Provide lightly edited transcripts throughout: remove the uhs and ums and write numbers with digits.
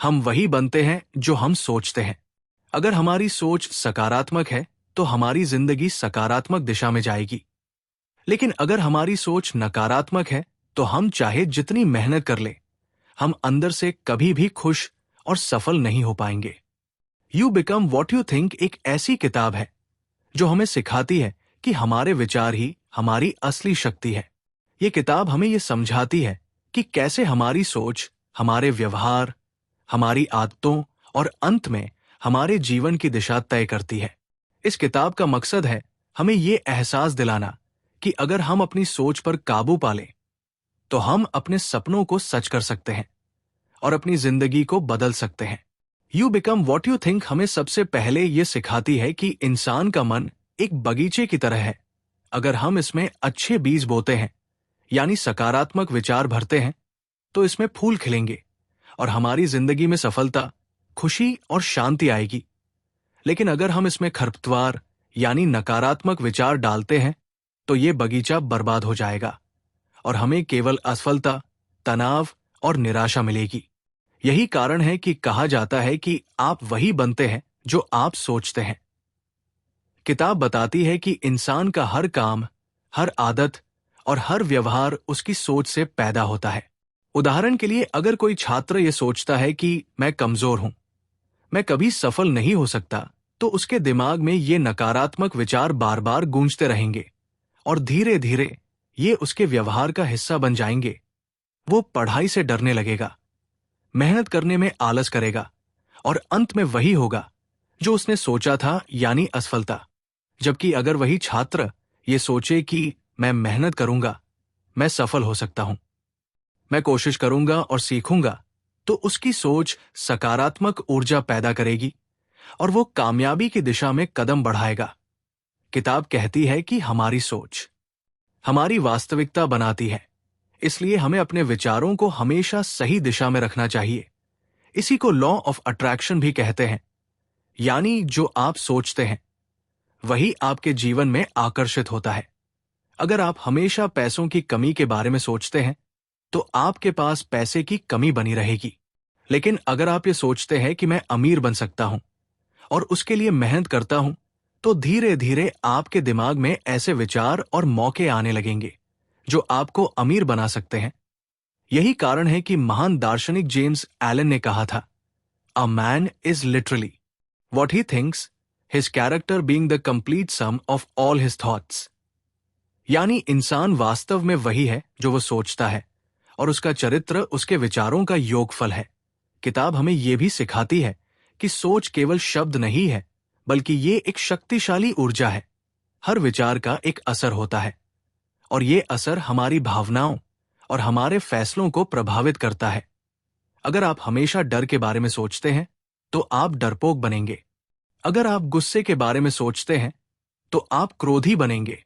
हम वही बनते हैं जो हम सोचते हैं। अगर हमारी सोच सकारात्मक है तो हमारी जिंदगी सकारात्मक दिशा में जाएगी। लेकिन अगर हमारी सोच नकारात्मक है तो हम चाहे जितनी मेहनत कर ले, हम अंदर से कभी भी खुश और सफल नहीं हो पाएंगे। You become what you think एक ऐसी किताब है जो हमें सिखाती है कि हमारे विचार ही हमारी असली शक्ति है। ये किताब हमें ये समझाती है कि कैसे हमारी सोच हमारे व्यवहार, हमारी आदतों और अंत में हमारे जीवन की दिशा तय करती है। इस किताब का मकसद है हमें ये एहसास दिलाना कि अगर हम अपनी सोच पर काबू पा लें तो हम अपने सपनों को सच कर सकते हैं और अपनी जिंदगी को बदल सकते हैं। You become what you think हमें सबसे पहले ये सिखाती है कि इंसान का मन एक बगीचे की तरह है। अगर हम इसमें अच्छे बीज बोते हैं, यानी सकारात्मक विचार भरते हैं, तो इसमें फूल खिलेंगे और हमारी जिंदगी में सफलता, खुशी और शांति आएगी। लेकिन अगर हम इसमें खरपतवार यानी नकारात्मक विचार डालते हैं तो ये बगीचा बर्बाद हो जाएगा और हमें केवल असफलता, तनाव और निराशा मिलेगी। यही कारण है कि कहा जाता है कि आप वही बनते हैं जो आप सोचते हैं। किताब बताती है कि इंसान का हर काम, हर आदत और हर व्यवहार उसकी सोच से पैदा होता है। उदाहरण के लिए, अगर कोई छात्र ये सोचता है कि मैं कमजोर हूं, मैं कभी सफल नहीं हो सकता, तो उसके दिमाग में ये नकारात्मक विचार बार बार गूंजते रहेंगे और धीरे धीरे ये उसके व्यवहार का हिस्सा बन जाएंगे। वो पढ़ाई से डरने लगेगा, मेहनत करने में आलस करेगा और अंत में वही होगा जो उसने सोचा था, यानी असफलता। जबकि अगर वही छात्र ये सोचे कि मैं मेहनत करूंगा, मैं सफल हो सकता हूं, मैं कोशिश करूंगा और सीखूंगा, तो उसकी सोच सकारात्मक ऊर्जा पैदा करेगी और वो कामयाबी की दिशा में कदम बढ़ाएगा। किताब कहती है कि हमारी सोच हमारी वास्तविकता बनाती है, इसलिए हमें अपने विचारों को हमेशा सही दिशा में रखना चाहिए। इसी को लॉ ऑफ अट्रैक्शन भी कहते हैं, यानी जो आप सोचते हैं वही आपके जीवन में आकर्षित होता है। अगर आप हमेशा पैसों की कमी के बारे में सोचते हैं तो आपके पास पैसे की कमी बनी रहेगी। लेकिन अगर आप ये सोचते हैं कि मैं अमीर बन सकता हूं और उसके लिए मेहनत करता हूं, तो धीरे धीरे आपके दिमाग में ऐसे विचार और मौके आने लगेंगे जो आपको अमीर बना सकते हैं। यही कारण है कि महान दार्शनिक जेम्स एलन ने कहा था, a man is literally what he thinks, his character being the complete sum of all his thoughts. यानी इंसान वास्तव में वही है जो वो सोचता है और उसका चरित्र उसके विचारों का योगफल है। किताब हमें यह भी सिखाती है कि सोच केवल शब्द नहीं है, बल्कि ये एक शक्तिशाली ऊर्जा है। हर विचार का एक असर होता है और ये असर हमारी भावनाओं और हमारे फैसलों को प्रभावित करता है। अगर आप हमेशा डर के बारे में सोचते हैं तो आप डरपोक बनेंगे। अगर आप गुस्से के बारे में सोचते हैं तो आप क्रोधी बनेंगे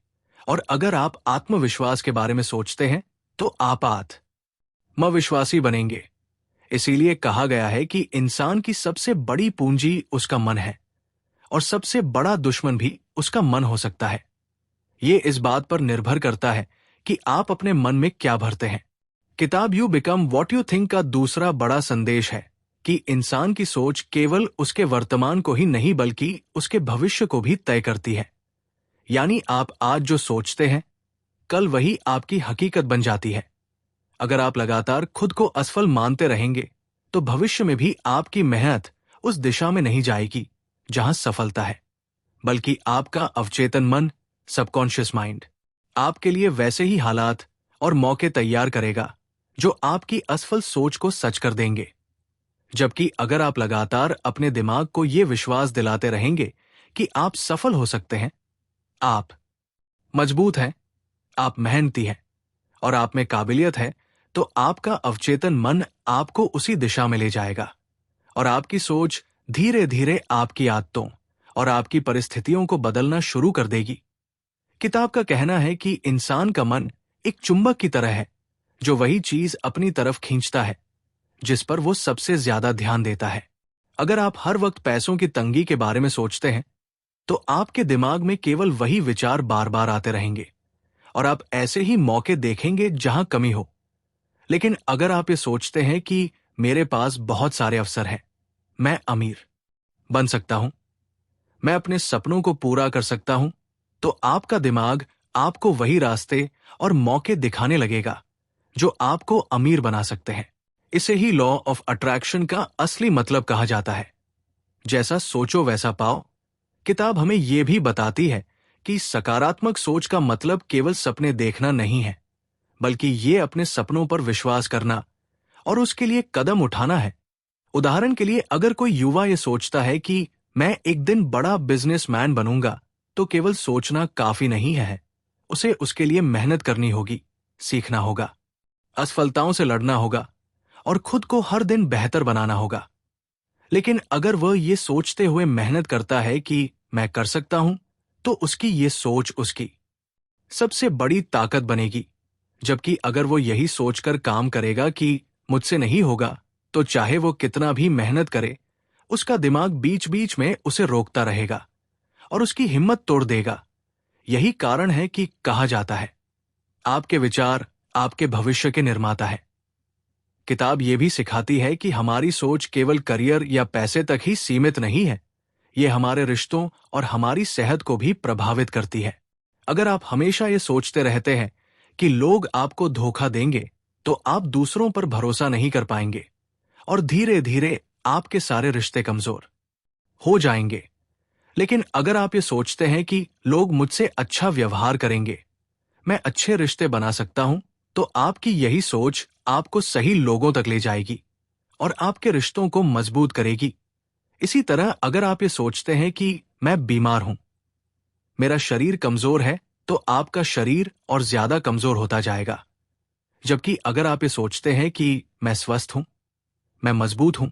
और अगर आप आत्मविश्वास के बारे में सोचते हैं तो आप आत्मविश्वासी बनेंगे। इसीलिए कहा गया है कि इंसान की सबसे बड़ी पूंजी उसका मन है और सबसे बड़ा दुश्मन भी उसका मन हो सकता है। ये इस बात पर निर्भर करता है कि आप अपने मन में क्या भरते हैं। किताब you become what you think का दूसरा बड़ा संदेश है कि इंसान की सोच केवल उसके वर्तमान को ही नहीं बल्कि उसके भविष्य को भी तय करती है। यानी आप आज जो सोचते हैं, कल वही आपकी हकीकत बन जाती है। अगर आप लगातार खुद को असफल मानते रहेंगे तो भविष्य में भी आपकी मेहनत उस दिशा में नहीं जाएगी जहां सफलता है, बल्कि आपका अवचेतन मन, सबकॉन्शियस माइंड, आपके लिए वैसे ही हालात और मौके तैयार करेगा जो आपकी असफल सोच को सच कर देंगे। जबकि अगर आप लगातार अपने दिमाग को यह विश्वास दिलाते रहेंगे कि आप सफल हो सकते हैं, आप मजबूत हैं, आप मेहनती हैं और आप में काबिलियत है, तो आपका अवचेतन मन आपको उसी दिशा में ले जाएगा और आपकी सोच धीरे धीरे आपकी आदतों और आपकी परिस्थितियों को बदलना शुरू कर देगी। किताब का कहना है कि इंसान का मन एक चुंबक की तरह है जो वही चीज अपनी तरफ खींचता है जिस पर वो सबसे ज्यादा ध्यान देता है। अगर आप हर वक्त पैसों की तंगी के बारे में सोचते हैं तो आपके दिमाग में केवल वही विचार बार बार आते रहेंगे और आप ऐसे ही मौके देखेंगे जहां कमी हो। लेकिन अगर आप ये सोचते हैं कि मेरे पास बहुत सारे अवसर हैं, मैं अमीर बन सकता हूं, मैं अपने सपनों को पूरा कर सकता हूं, तो आपका दिमाग आपको वही रास्ते और मौके दिखाने लगेगा जो आपको अमीर बना सकते हैं। इसे ही लॉ ऑफ अट्रैक्शन का असली मतलब कहा जाता है। जैसा सोचो वैसा पाओ। किताब हमें यह भी बताती है कि सकारात्मक सोच का मतलब केवल सपने देखना नहीं है, बल्कि ये अपने सपनों पर विश्वास करना और उसके लिए कदम उठाना है। उदाहरण के लिए, अगर कोई युवा ये सोचता है कि मैं एक दिन बड़ा बिजनेसमैन बनूंगा, तो केवल सोचना काफी नहीं है, उसे उसके लिए मेहनत करनी होगी, सीखना होगा, असफलताओं से लड़ना होगा और खुद को हर दिन बेहतर बनाना होगा। लेकिन अगर वह ये सोचते हुए मेहनत करता है कि मैं कर सकता हूं, तो उसकी ये सोच उसकी सबसे बड़ी ताकत बनेगी। जबकि अगर वो यही सोचकर काम करेगा कि मुझसे नहीं होगा, तो चाहे वो कितना भी मेहनत करे, उसका दिमाग बीच बीच में उसे रोकता रहेगा और उसकी हिम्मत तोड़ देगा। यही कारण है कि कहा जाता है, आपके विचार आपके भविष्य के निर्माता है। किताब ये भी सिखाती है कि हमारी सोच केवल करियर या पैसे तक ही सीमित नहीं है, ये हमारे रिश्तों और हमारी सेहत को भी प्रभावित करती है। अगर आप हमेशा ये सोचते रहते हैं कि लोग आपको धोखा देंगे, तो आप दूसरों पर भरोसा नहीं कर पाएंगे और धीरे धीरे आपके सारे रिश्ते कमजोर हो जाएंगे। लेकिन अगर आप ये सोचते हैं कि लोग मुझसे अच्छा व्यवहार करेंगे, मैं अच्छे रिश्ते बना सकता हूं, तो आपकी यही सोच आपको सही लोगों तक ले जाएगी और आपके रिश्तों को मजबूत करेगी। इसी तरह अगर आप ये सोचते हैं कि मैं बीमार हूं, मेरा शरीर कमजोर है, तो आपका शरीर और ज्यादा कमजोर होता जाएगा। जबकि अगर आप ये सोचते हैं कि मैं स्वस्थ हूं, मैं मजबूत हूं,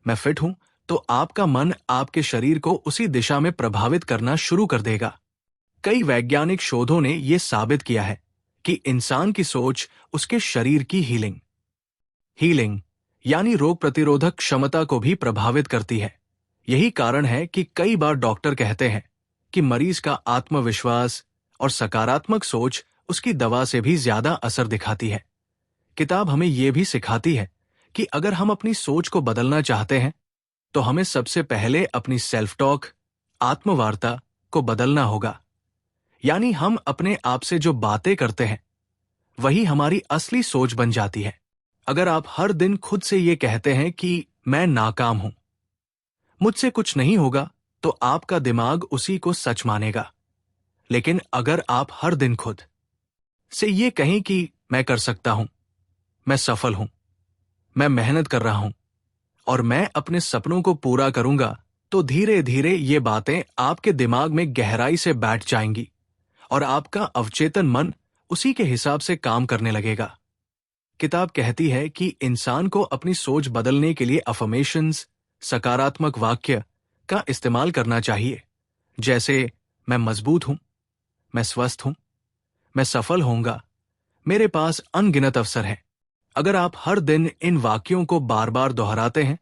मैं फिट हूं, तो आपका मन आपके शरीर को उसी दिशा में प्रभावित करना शुरू कर देगा। कई वैज्ञानिक शोधों ने यह साबित किया है कि इंसान की सोच उसके शरीर की हीलिंग यानी रोग प्रतिरोधक क्षमता को भी प्रभावित करती है। यही कारण है कि कई बार डॉक्टर कहते हैं कि मरीज का आत्मविश्वास और सकारात्मक सोच उसकी दवा से भी ज्यादा असर दिखाती है। किताब हमें यह भी सिखाती है कि अगर हम अपनी सोच को बदलना चाहते हैं, तो हमें सबसे पहले अपनी सेल्फ टॉक, आत्मवार्ता को बदलना होगा। यानी हम अपने आप से जो बातें करते हैं, वही हमारी असली सोच बन जाती है। अगर आप हर दिन खुद से ये कहते हैं कि मैं नाकाम हूं, मुझसे कुछ नहीं होगा, तो आपका दिमाग उसी को सच मानेगा। लेकिन अगर आप हर दिन खुद से ये कहें कि मैं कर सकता हूं, मैं सफल हूं, मैं मेहनत कर रहा हूं और मैं अपने सपनों को पूरा करूंगा, तो धीरे धीरे ये बातें आपके दिमाग में गहराई से बैठ जाएंगी और आपका अवचेतन मन उसी के हिसाब से काम करने लगेगा। किताब कहती है कि इंसान को अपनी सोच बदलने के लिए अफर्मेशंस, सकारात्मक वाक्य का इस्तेमाल करना चाहिए, जैसे मैं मजबूत हूं, मैं स्वस्थ हूं, मैं सफल होऊंगा, मेरे पास अनगिनत अवसर हैं। अगर आप हर दिन इन वाक्यों को बार बार दोहराते हैं,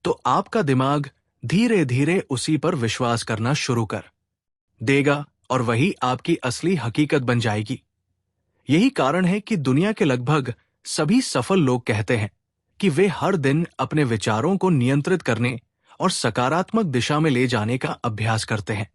तो आपका दिमाग धीरे धीरे उसी पर विश्वास करना शुरू कर देगा और वही आपकी असली हकीकत बन जाएगी। यही कारण है कि दुनिया के लगभग सभी सफल लोग कहते हैं कि वे हर दिन अपने विचारों को नियंत्रित करने और सकारात्मक दिशा में ले जाने का अभ्यास करते हैं,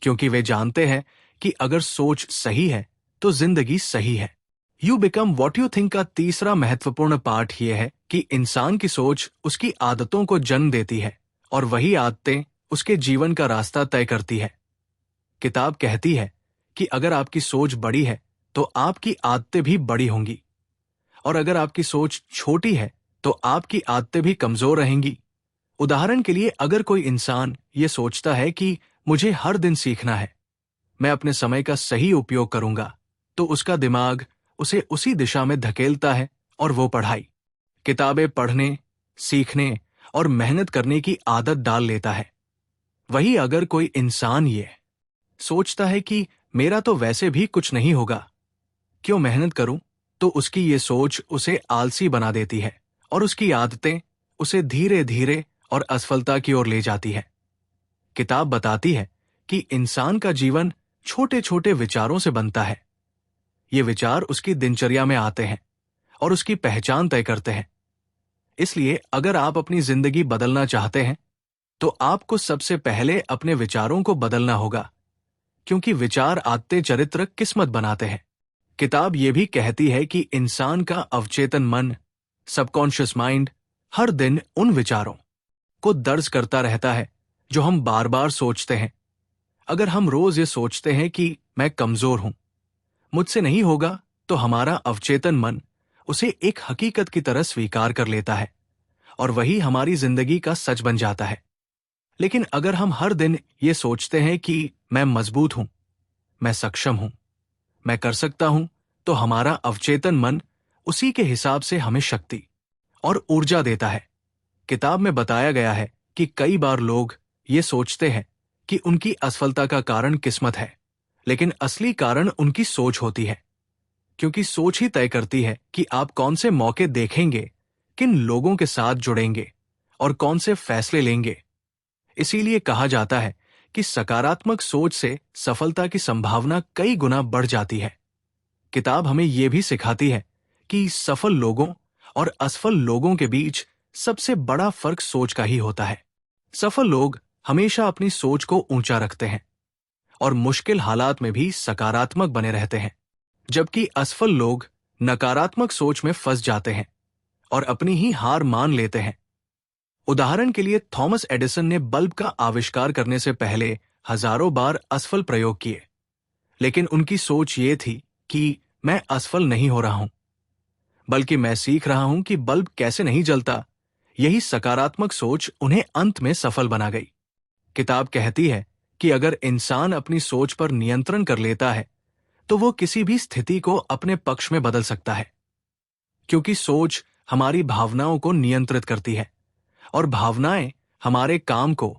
क्योंकि वे जानते हैं कि अगर सोच सही है, तो जिंदगी सही है। You become what you think का तीसरा महत्वपूर्ण पार्ट यह है कि इंसान की सोच उसकी आदतों को जन्म देती है और वही आदतें उसके जीवन का रास्ता तय करती है। किताब कहती है कि अगर आपकी सोच बड़ी है, तो आपकी आदतें भी बड़ी होंगी, और अगर आपकी सोच छोटी है, तो आपकी आदतें भी कमजोर रहेंगी। उदाहरण के लिए, अगर कोई इंसान ये सोचता है कि मुझे हर दिन सीखना है, मैं अपने समय का सही उपयोग करूंगा, तो उसका दिमाग उसे उसी दिशा में धकेलता है और वो पढ़ाई, किताबें पढ़ने, सीखने और मेहनत करने की आदत डाल लेता है। वही अगर कोई इंसान ये सोचता है कि मेरा तो वैसे भी कुछ नहीं होगा, क्यों मेहनत करूं, तो उसकी ये सोच उसे आलसी बना देती है और उसकी आदतें उसे धीरे धीरे और असफलता की ओर ले जाती है। किताब बताती है कि इंसान का जीवन छोटे छोटे विचारों से बनता है। ये विचार उसकी दिनचर्या में आते हैं और उसकी पहचान तय करते हैं। इसलिए अगर आप अपनी जिंदगी बदलना चाहते हैं तो आपको सबसे पहले अपने विचारों को बदलना होगा, क्योंकि विचार आते चरित्र किस्मत बनाते हैं। किताब ये भी कहती है कि इंसान का अवचेतन मन, सबकॉन्शियस माइंड, हर दिन उन विचारों को दर्ज करता रहता है जो हम बार बार सोचते हैं। अगर हम रोज ये सोचते हैं कि मैं कमजोर हूं, मुझसे नहीं होगा, तो हमारा अवचेतन मन उसे एक हकीकत की तरह स्वीकार कर लेता है और वही हमारी जिंदगी का सच बन जाता है। लेकिन अगर हम हर दिन ये सोचते हैं कि मैं मजबूत हूं, मैं सक्षम हूं, मैं कर सकता हूं, तो हमारा अवचेतन मन उसी के हिसाब से हमें शक्ति और ऊर्जा देता है। किताब में बताया गया है कि कई बार लोग ये सोचते हैं कि उनकी असफलता का कारण किस्मत है, लेकिन असली कारण उनकी सोच होती है, क्योंकि सोच ही तय करती है कि आप कौन से मौके देखेंगे, किन लोगों के साथ जुड़ेंगे और कौन से फैसले लेंगे। इसीलिए कहा जाता है कि सकारात्मक सोच से सफलता की संभावना कई गुना बढ़ जाती है। किताब हमें यह भी सिखाती है कि सफल लोगों और असफल लोगों के बीच सबसे बड़ा फर्क सोच का ही होता है। सफल लोग हमेशा अपनी सोच को ऊंचा रखते हैं और मुश्किल हालात में भी सकारात्मक बने रहते हैं, जबकि असफल लोग नकारात्मक सोच में फंस जाते हैं और अपनी ही हार मान लेते हैं। उदाहरण के लिए थॉमस एडिसन ने बल्ब का आविष्कार करने से पहले हजारों बार असफल प्रयोग किए, लेकिन उनकी सोच ये थी कि मैं असफल नहीं हो रहा हूं, बल्कि मैं सीख रहा हूं कि बल्ब कैसे नहीं जलता। यही सकारात्मक सोच उन्हें अंत में सफल बना गई। किताब कहती है कि अगर इंसान अपनी सोच पर नियंत्रण कर लेता है तो वो किसी भी स्थिति को अपने पक्ष में बदल सकता है, क्योंकि सोच हमारी भावनाओं को नियंत्रित करती है और भावनाएं हमारे काम को।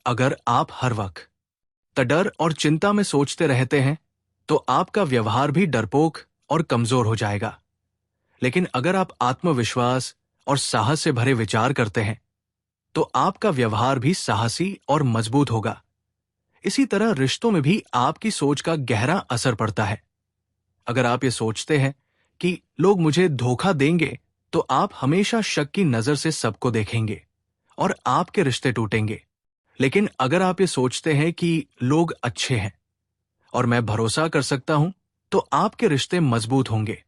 अगर आप हर वक्त डर और चिंता में सोचते रहते हैं तो आपका व्यवहार भी डरपोक और कमजोर हो जाएगा। लेकिन अगर आप आत्मविश्वास और साहस से भरे विचार करते हैं तो आपका व्यवहार भी साहसी और मजबूत होगा। इसी तरह रिश्तों में भी आपकी सोच का गहरा असर पड़ता है। अगर आप ये सोचते हैं कि लोग मुझे धोखा देंगे, तो आप हमेशा शक की नजर से सबको देखेंगे और आपके रिश्ते टूटेंगे। लेकिन अगर आप ये सोचते हैं कि लोग अच्छे हैं और मैं भरोसा कर सकता हूं, तो आपके रिश्ते मजबूत होंगे।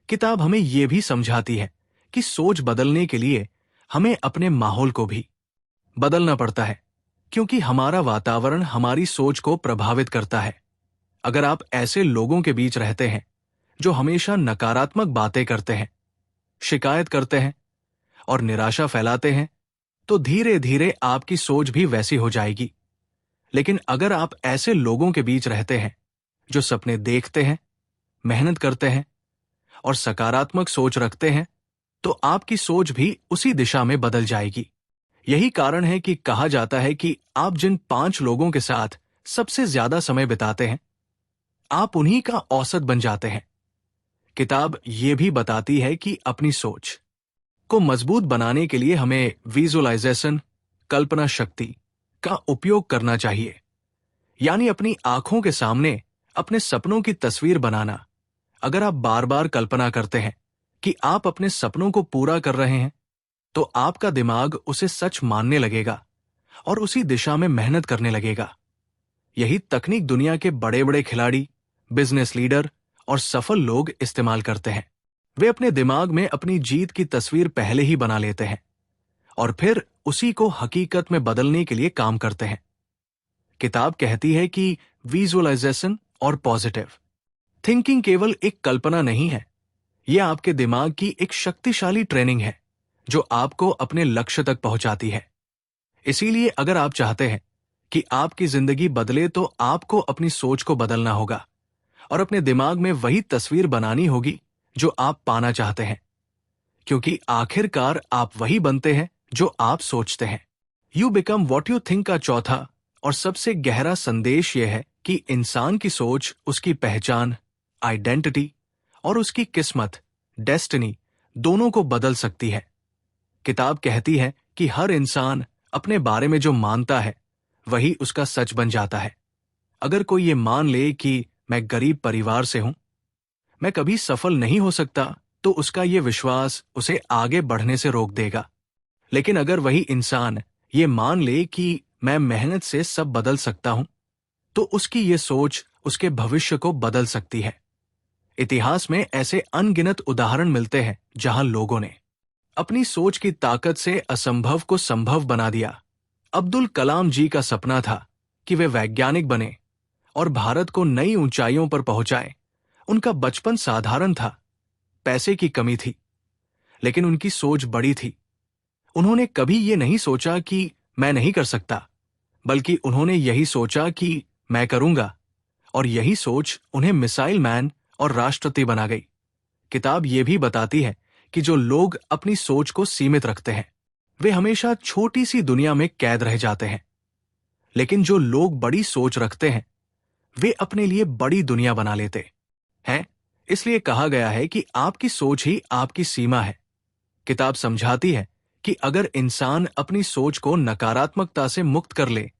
किताब हमें यह भी समझाती है कि सोच बदलने के लिए हमें अपने माहौल को भी बदलना पड़ता है, क्योंकि हमारा वातावरण हमारी सोच को प्रभावित करता है। अगर आप ऐसे लोगों के बीच रहते हैं जो हमेशा नकारात्मक बातें करते हैं, शिकायत करते हैं और निराशा फैलाते हैं, तो धीरे धीरे आपकी सोच भी वैसी हो जाएगी। लेकिन अगर आप ऐसे लोगों के बीच रहते हैं जो सपने देखते हैं, मेहनत करते हैं और सकारात्मक सोच रखते हैं, तो आपकी सोच भी उसी दिशा में बदल जाएगी। यही कारण है कि कहा जाता है कि आप जिन 5 लोगों के साथ सबसे ज्यादा समय बिताते हैं, आप उन्हीं का औसत बन जाते हैं। किताब ये भी बताती है कि अपनी सोच को मजबूत बनाने के लिए हमें विजुअलाइजेशन, कल्पना शक्ति का उपयोग करना चाहिए, यानी अपनी आंखों के सामने अपने सपनों की तस्वीर बनाना। अगर आप बार बार कल्पना करते हैं कि आप अपने सपनों को पूरा कर रहे हैं, तो आपका दिमाग उसे सच मानने लगेगा और उसी दिशा में मेहनत करने लगेगा। यही तकनीक दुनिया के बड़े बड़े खिलाड़ी, बिजनेस लीडर और सफल लोग इस्तेमाल करते हैं। वे अपने दिमाग में अपनी जीत की तस्वीर पहले ही बना लेते हैं और फिर उसी को हकीकत में बदलने के लिए काम करते हैं। किताब कहती है कि विजुअलाइजेशन और पॉजिटिव थिंकिंग केवल एक कल्पना नहीं है, यह आपके दिमाग की एक शक्तिशाली ट्रेनिंग है जो आपको अपने लक्ष्य तक पहुंचाती है। इसीलिए अगर आप चाहते हैं कि आपकी जिंदगी बदले, तो आपको अपनी सोच को बदलना होगा और अपने दिमाग में वही तस्वीर बनानी होगी जो आप पाना चाहते हैं, क्योंकि आखिरकार आप वही बनते हैं जो आप सोचते हैं। You become what you think का चौथा और सबसे गहरा संदेश यह है कि इंसान की सोच उसकी पहचान, आइडेंटिटी और उसकी किस्मत, डेस्टिनी, दोनों को बदल सकती है। किताब कहती है कि हर इंसान अपने बारे में जो मानता है वही उसका सच बन जाता है। अगर कोई ये मान ले कि मैं गरीब परिवार से हूं, मैं कभी सफल नहीं हो सकता, तो उसका ये विश्वास उसे आगे बढ़ने से रोक देगा। लेकिन अगर वही इंसान ये मान ले कि मैं मेहनत से सब बदल सकता हूं, तो उसकी ये सोच उसके भविष्य को बदल सकती है। इतिहास में ऐसे अनगिनत उदाहरण मिलते हैं जहां लोगों ने अपनी सोच की ताकत से असंभव को संभव बना दिया। अब्दुल कलाम जी का सपना था कि वे वैज्ञानिक बने और भारत को नई ऊंचाइयों पर पहुंचाएं। उनका बचपन साधारण था, पैसे की कमी थी, लेकिन उनकी सोच बड़ी थी। उन्होंने कभी ये नहीं सोचा कि मैं नहीं कर सकता, बल्कि उन्होंने यही सोचा कि मैं करूंगा, और यही सोच उन्हें मिसाइल मैन और राष्ट्रपति बना गई। किताब ये भी बताती है कि जो लोग अपनी सोच को सीमित रखते हैं, वे हमेशा छोटी सी दुनिया में कैद रह जाते हैं। लेकिन जो लोग बड़ी सोच रखते हैं, वे अपने लिए बड़ी दुनिया बना लेते हैं। इसलिए कहा गया है कि आपकी सोच ही आपकी सीमा है। किताब समझाती है कि अगर इंसान अपनी सोच को नकारात्मकता से मुक्त कर ले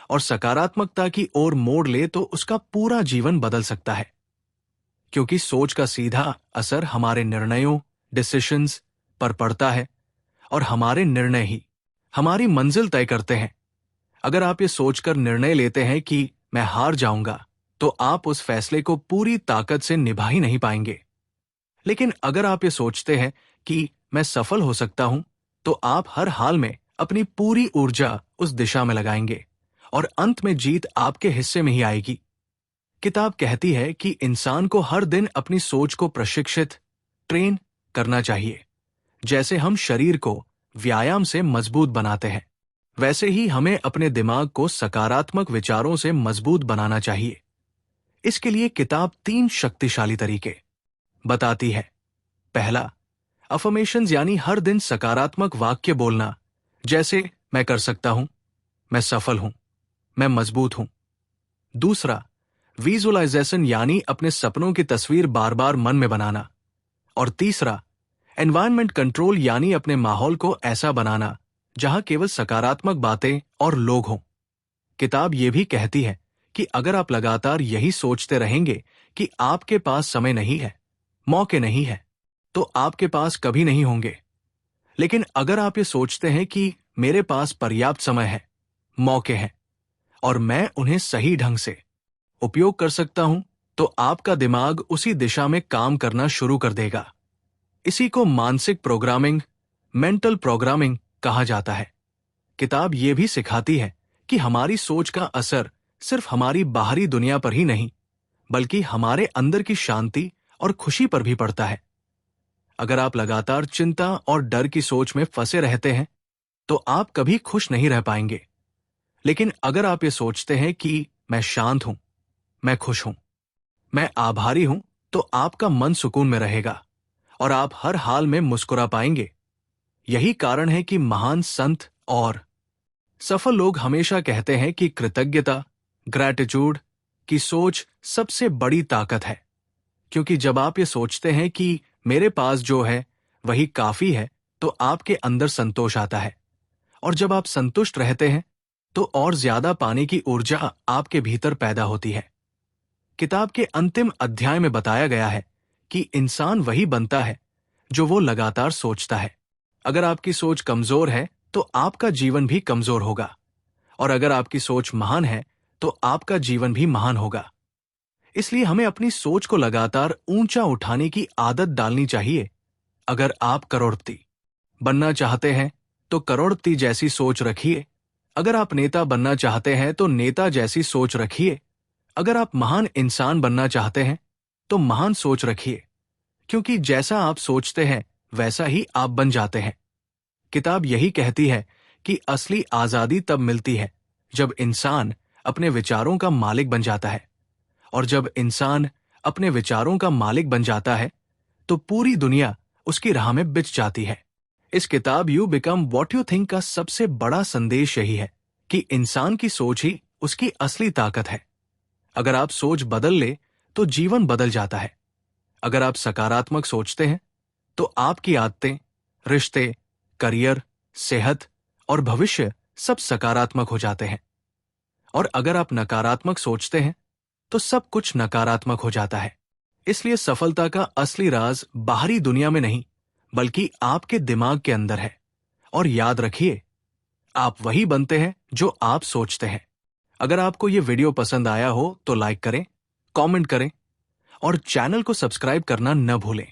और सकारात्मकता की ओर मोड़ ले तो उसका पूरा जीवन बदल सकता है। क्योंकि सोच का सीधा असर हमारे निर्णयों, डिसीशंस पर पड़ता है, और हमारे निर्णय ही हमारी मंजिल तय करते हैं। अगर आप ये सोचकर निर्णय लेते हैं कि मैं हार जाऊंगा, तो आप उस फैसले को पूरी ताकत से निभा ही नहीं पाएंगे। लेकिन अगर आप ये सोचते हैं कि मैं सफल हो सकता हूं, तो आप हर हाल में अपनी पूरी ऊर्जा उस दिशा में लगाएंगे और अंत में जीत आपके हिस्से में ही आएगी। किताब कहती है कि इंसान को हर दिन अपनी सोच को प्रशिक्षित, ट्रेन करना चाहिए। जैसे हम शरीर को व्यायाम से मजबूत बनाते हैं, वैसे ही हमें अपने दिमाग को सकारात्मक विचारों से मजबूत बनाना चाहिए। इसके लिए किताब 3 शक्तिशाली तरीके बताती है। पहला, अफर्मेशंस यानी हर दिन सकारात्मक वाक्य बोलना, जैसे मैं कर सकता हूं, मैं सफल हूं, मैं मजबूत हूं। दूसरा, विजुअलाइजेशन यानी अपने सपनों की तस्वीर बार बार मन में बनाना। और तीसरा, एनवायरनमेंट कंट्रोल यानी अपने माहौल को ऐसा बनाना जहां केवल सकारात्मक बातें और लोग हों। किताब ये भी कहती है कि अगर आप लगातार यही सोचते रहेंगे कि आपके पास समय नहीं है, मौके नहीं है, तो आपके पास कभी नहीं होंगे। लेकिन अगर आप ये सोचते हैं कि मेरे पास पर्याप्त समय है, मौके हैं, और मैं उन्हें सही ढंग से उपयोग कर सकता हूं, तो आपका दिमाग उसी दिशा में काम करना शुरू कर देगा। इसी को मानसिक प्रोग्रामिंग, मेंटल प्रोग्रामिंग कहा जाता है। किताब ये भी सिखाती है कि हमारी सोच का असर सिर्फ हमारी बाहरी दुनिया पर ही नहीं, बल्कि हमारे अंदर की शांति और खुशी पर भी पड़ता है। अगर आप लगातार चिंता और डर की सोच में फंसे रहते हैं, तो आप कभी खुश नहीं रह पाएंगे। लेकिन अगर आप ये सोचते हैं कि मैं शांत हूं, मैं खुश हूं, मैं आभारी हूं, तो आपका मन सुकून में रहेगा और आप हर हाल में मुस्कुरा पाएंगे। यही कारण है कि महान संत और सफल लोग हमेशा कहते हैं कि कृतज्ञता, ग्रैटिट्यूड की सोच सबसे बड़ी ताकत है। क्योंकि जब आप ये सोचते हैं कि मेरे पास जो है वही काफी है, तो आपके अंदर संतोष आता है, और जब आप संतुष्ट रहते हैं, तो और ज्यादा पाने की ऊर्जा आपके भीतर पैदा होती है। किताब के अंतिम अध्याय में बताया गया है कि इंसान वही बनता है जो वो लगातार सोचता है। अगर आपकी सोच कमजोर है, तो आपका जीवन भी कमजोर होगा, और अगर आपकी सोच महान है, तो आपका जीवन भी महान होगा। इसलिए हमें अपनी सोच को लगातार ऊंचा उठाने की आदत डालनी चाहिए। अगर आप करोड़पति बनना चाहते हैं, तो करोड़पति जैसी सोच रखिए। अगर आप नेता बनना चाहते हैं, तो नेता जैसी सोच रखिए। अगर आप महान इंसान बनना चाहते हैं, तो महान सोच रखिए, क्योंकि जैसा आप सोचते हैं वैसा ही आप बन जाते हैं। किताब यही कहती है कि असली आजादी तब मिलती है जब इंसान अपने विचारों का मालिक बन जाता है, और जब इंसान अपने विचारों का मालिक बन जाता है, तो पूरी दुनिया उसकी राह में बिछ जाती है। इस किताब you become what you think का सबसे बड़ा संदेश यही है कि इंसान की सोच ही उसकी असली ताकत है। अगर आप सोच बदल ले, तो जीवन बदल जाता है। अगर आप सकारात्मक सोचते हैं, तो आपकी आदतें, रिश्ते, करियर, सेहत और भविष्य सब सकारात्मक हो जाते हैं। और अगर आप नकारात्मक सोचते हैं, तो सब कुछ नकारात्मक हो जाता है। इसलिए सफलता का असली राज बाहरी दुनिया में नहीं, बल्कि आपके दिमाग के अंदर है। और याद रखिए, आप वही बनते हैं जो आप सोचते हैं। अगर आपको ये वीडियो पसंद आया हो तो लाइक करें, कमेंट करें और चैनल को सब्सक्राइब करना न भूलें।